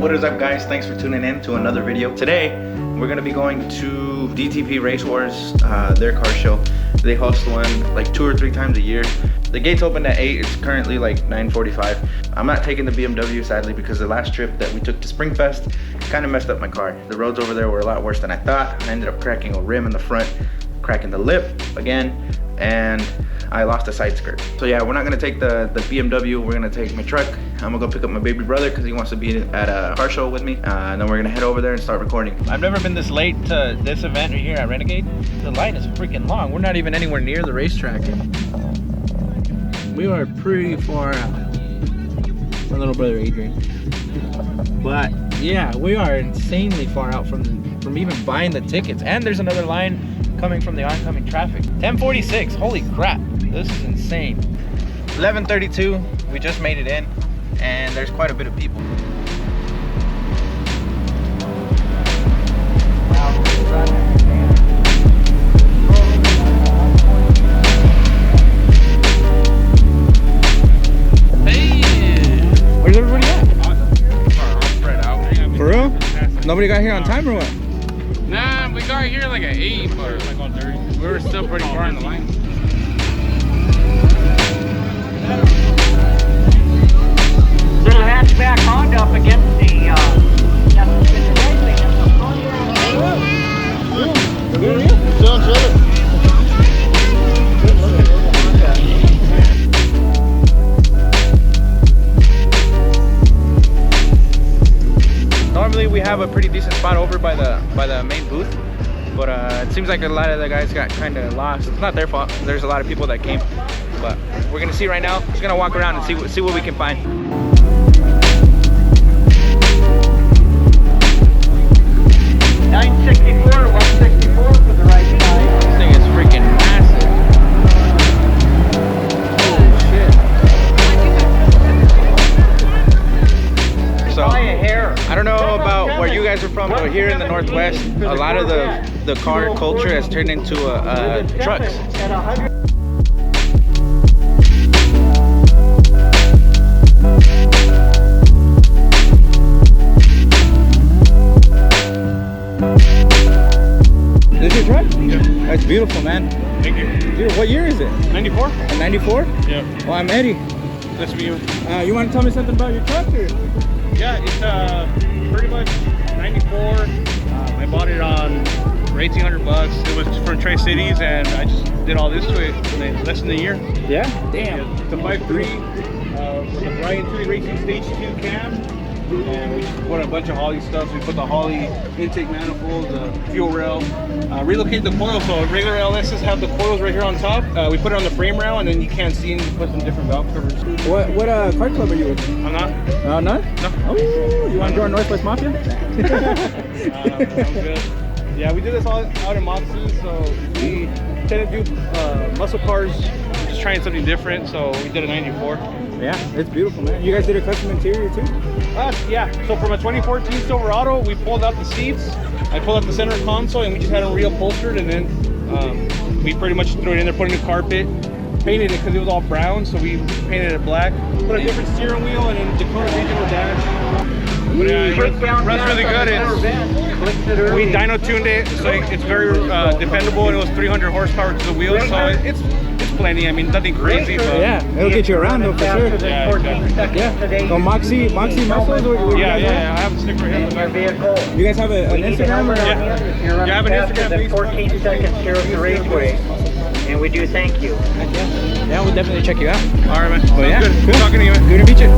What is up, guys? Thanks for tuning in to another video. Today we're gonna be going to DTP Racewars, their car show. They host one like 2 or 3 times a year. The gates open at 8. It's currently like 9:45. I'm not taking the BMW, sadly, because the last trip that we took to Springfest kind of messed up my car. The roads over there were a lot worse than I thought. I ended up cracking a rim in the front, cracking the lip again, and I lost a side skirt. So yeah, we're not gonna take the BMW. We're gonna take my truck. I'm gonna go pick up my baby brother because he wants to be at a car show with me. And then we're gonna head over there and start recording. I've never been this late to this event right here at Renegade. The line is freaking long. We're not even anywhere near the racetrack. We are pretty far out. My little brother Adrian. But yeah, we are insanely far out from even buying the tickets. And there's another line coming from the oncoming traffic. 10:46. Holy crap, this is insane. 11:32. We just made it in, and there's quite a bit of people. Where's everybody at? All spread out. For real? Nobody got here on time or what? Nah, we got here like at 8, but we were still pretty far in the line. Little hatchback Honda up against the Normally we have a pretty decent spot over by the main booth, but it seems like a lot of the guys got kind of lost. It's not their fault. There's a lot of people that came, but we're gonna see right now. Just gonna walk around and see what we can find. 964, 164 for the right side. This thing is freaking massive. Holy shit. So I don't know about where you guys are from, but here in the Northwest, a lot of the car culture has turned into trucks. This is your truck? Yeah. That's beautiful, man. Thank you. Dude, what year is it? 94? A 94? Yeah. Well, I'm Eddie. Nice to meet you. You want to tell me something about your truck? Or? Yeah, it's pretty much 94. I bought it on for $1,800. It was from Tri-Cities, and I just did all this to it in less than a year. Yeah? Damn. It's a 5.3 with a Brian 3 Racing Stage 2 cam. And we just put a bunch of Holley stuff. So we put the Holley intake manifold, the fuel rail, relocated the coils. So regular LSs have the coils right here on top. We put it on the frame rail, and then you can't see, and you put some different valve covers. What car club are you with? I'm not. None? No. Oh, you want to join Northwest Mafia? I'm good. Yeah, we did this all out in Moxie, so we tend to do muscle cars, just trying something different. So we did a 94. Yeah, it's beautiful, man. You guys did a custom interior too? Yeah, so from a 2014 Silverado, we pulled out the seats. I pulled out the center console, and we just had them reupholstered, and then we pretty much threw it in there, put in a carpet, painted it because it was all brown, so we painted it black. Put a different steering wheel and then Dakota regional dash. But yeah, it runs really good. We dyno tuned it, so it's very dependable, and it was 300 horsepower to the wheel, so it's plenty. I mean, nothing crazy, but yeah, it'll get you around though for sure. Yeah, exactly. Yeah. So Moxie muscles. Yeah, I have a sticker right here in the back. You guys have an Instagram? Or? Yeah, I have an Instagram. 14 seconds here at the Raceway, and we do thank you. Yeah, we'll definitely check you out. All right, man. Well, yeah, good. Cool. Talking to you, man. Good to meet you.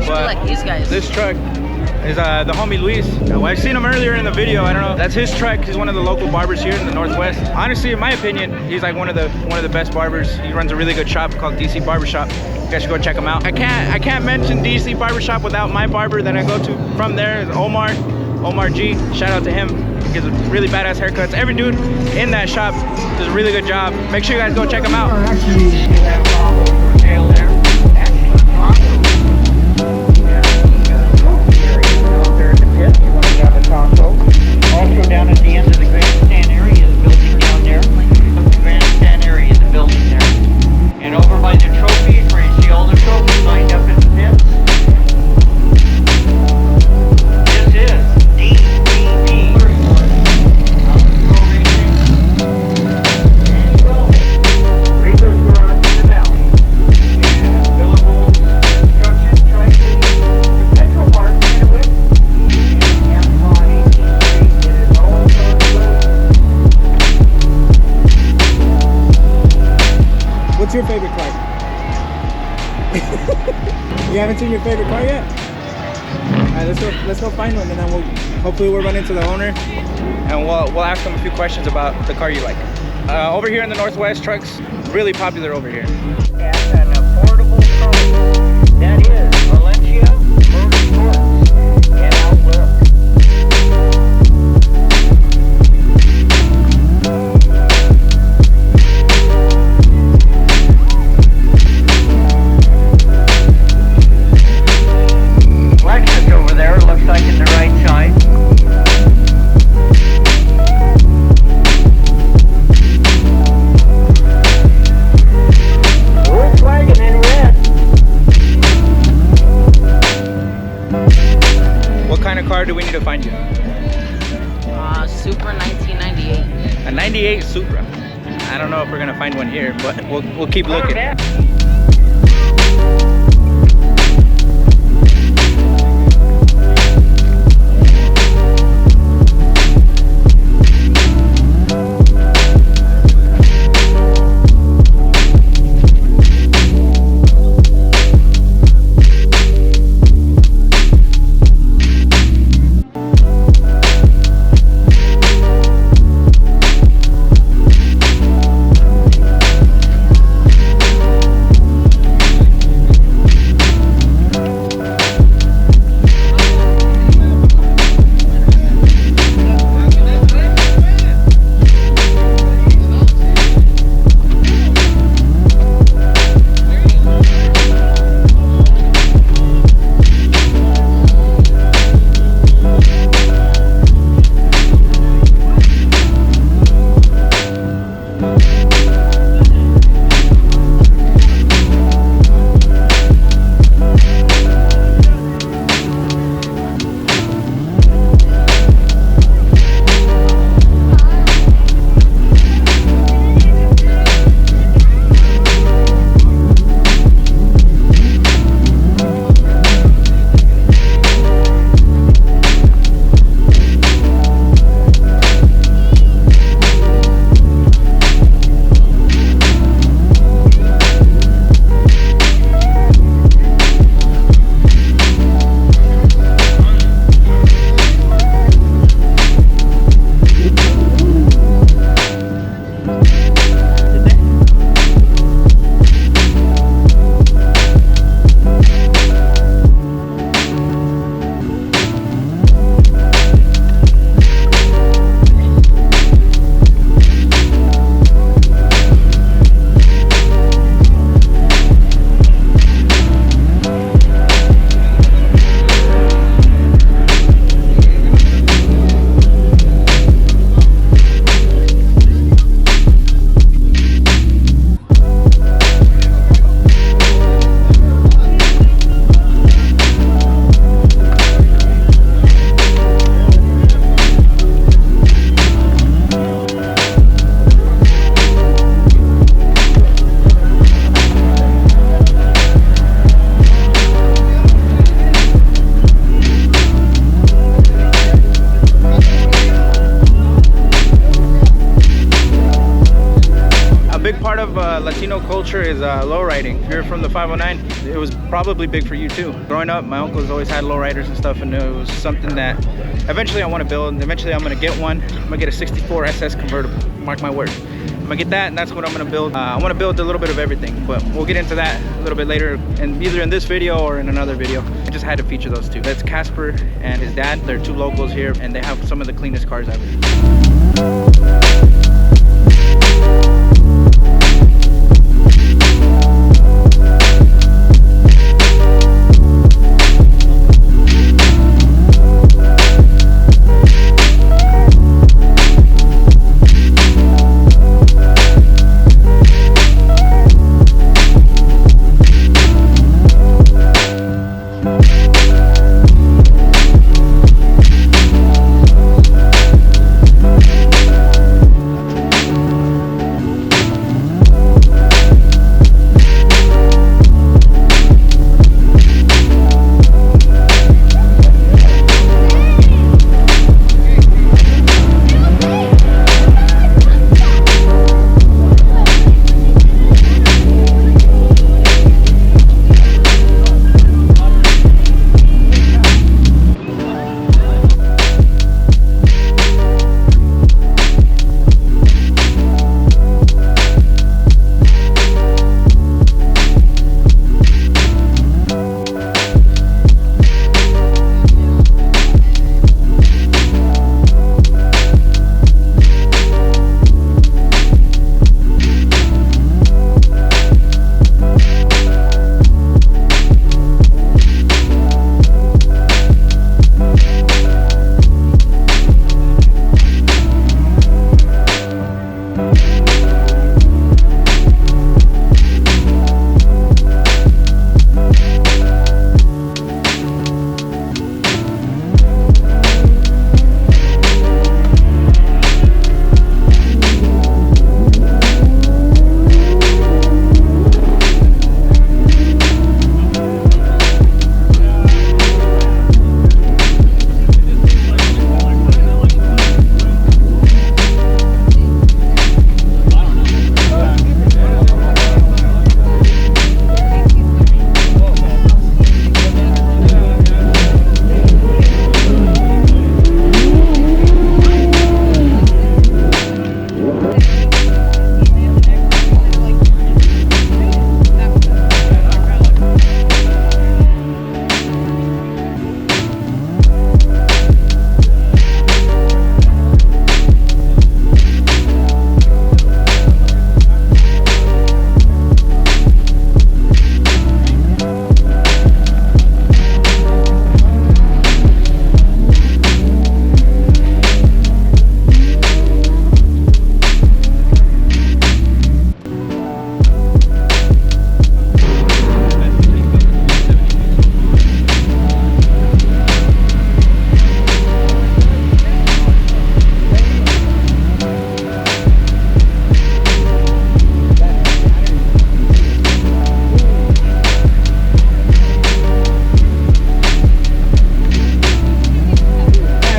But like these guys. This truck is the homie Luis. I've seen him earlier in the video. I don't know. That's his truck. He's one of the local barbers here in the Northwest. Honestly, in my opinion, he's like one of the best barbers. He runs a really good shop called DC Barbershop. You guys should go check him out. I can't mention DC Barbershop without my barber that I go to from there. Is Omar G. Shout out to him. He gives really badass haircuts. Every dude in that shop does a really good job. Make sure you guys go check him out. Also down at the end of the grandstand area is a building down there. The grandstand area is a building there. And over by the trophies where you see all the trophies lined up in the pits. This is DTP Racers Garage in the Valley. And Billable Construction, Tri-City, Central Park, Kennewick. What's your favorite car? You haven't seen your favorite car yet? Alright, let's go find one, and then hopefully we'll run into the owner and we'll ask him a few questions about the car you like. Over here in the Northwest, trucks really popular over here. At an affordable price. That is Valencia Motorsports and Outlook. Lexus over there looks like it's the right side. Volkswagen in red. What kind of car do we need to find you? Supra 1998. A 98 Supra. I don't know if we're gonna find one here, but we'll keep looking. Latino culture is lowriding. If you're from the 509, it was probably big for you too. Growing up, my uncles always had lowriders and stuff, and it was something that eventually I want to build. Eventually I'm going to get one. I'm going to get a 64 SS convertible. Mark my words. I'm going to get that, and that's what I'm going to build. I want to build a little bit of everything, but we'll get into that a little bit later, and either in this video or in another video. I just had to feature those two. That's Casper and his dad. They're two locals here, and they have some of the cleanest cars ever.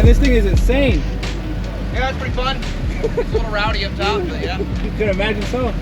This thing is insane. Yeah, it's pretty fun. It's a little rowdy up top, but yeah. You could imagine so.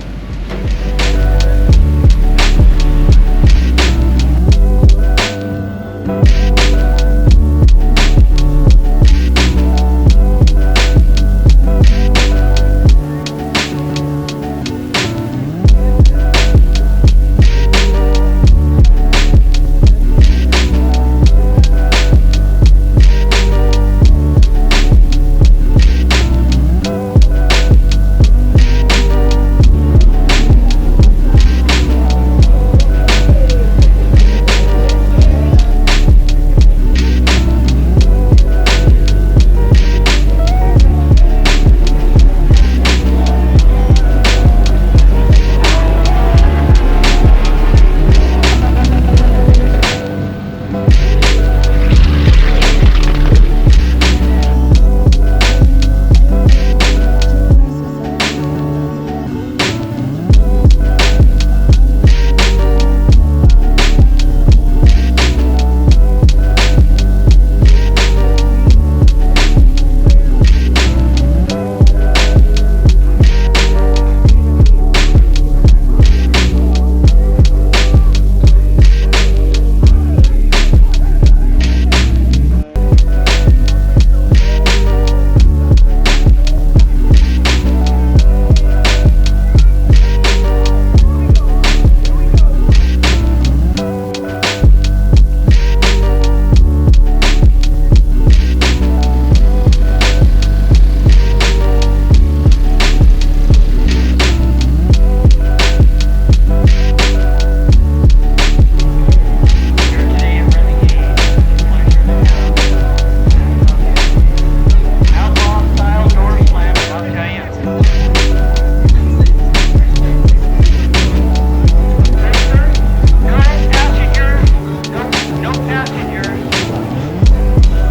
passengers,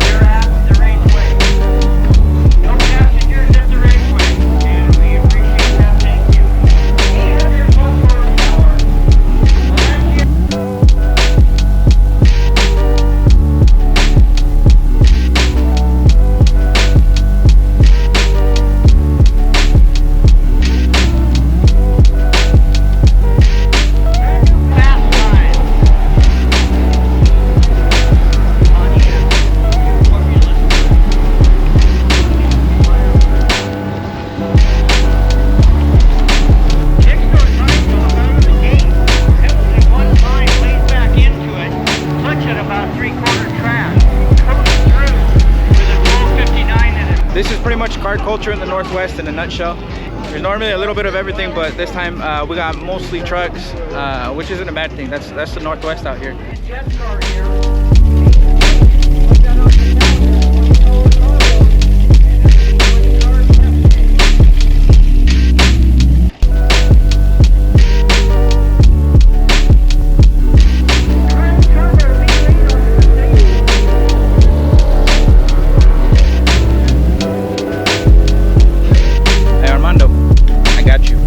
you're at the raceway. No passengers at the raceway, and we appreciate that. Thank you. 800 plus horsepower. Fast time. This is pretty much car culture in the Northwest in a nutshell. There's normally a little bit of everything, but this time we got mostly trucks, which isn't a bad thing. That's the Northwest out here. Hey Armando, I got you.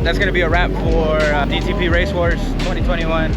That's gonna be a wrap for DTP Racewars 2021.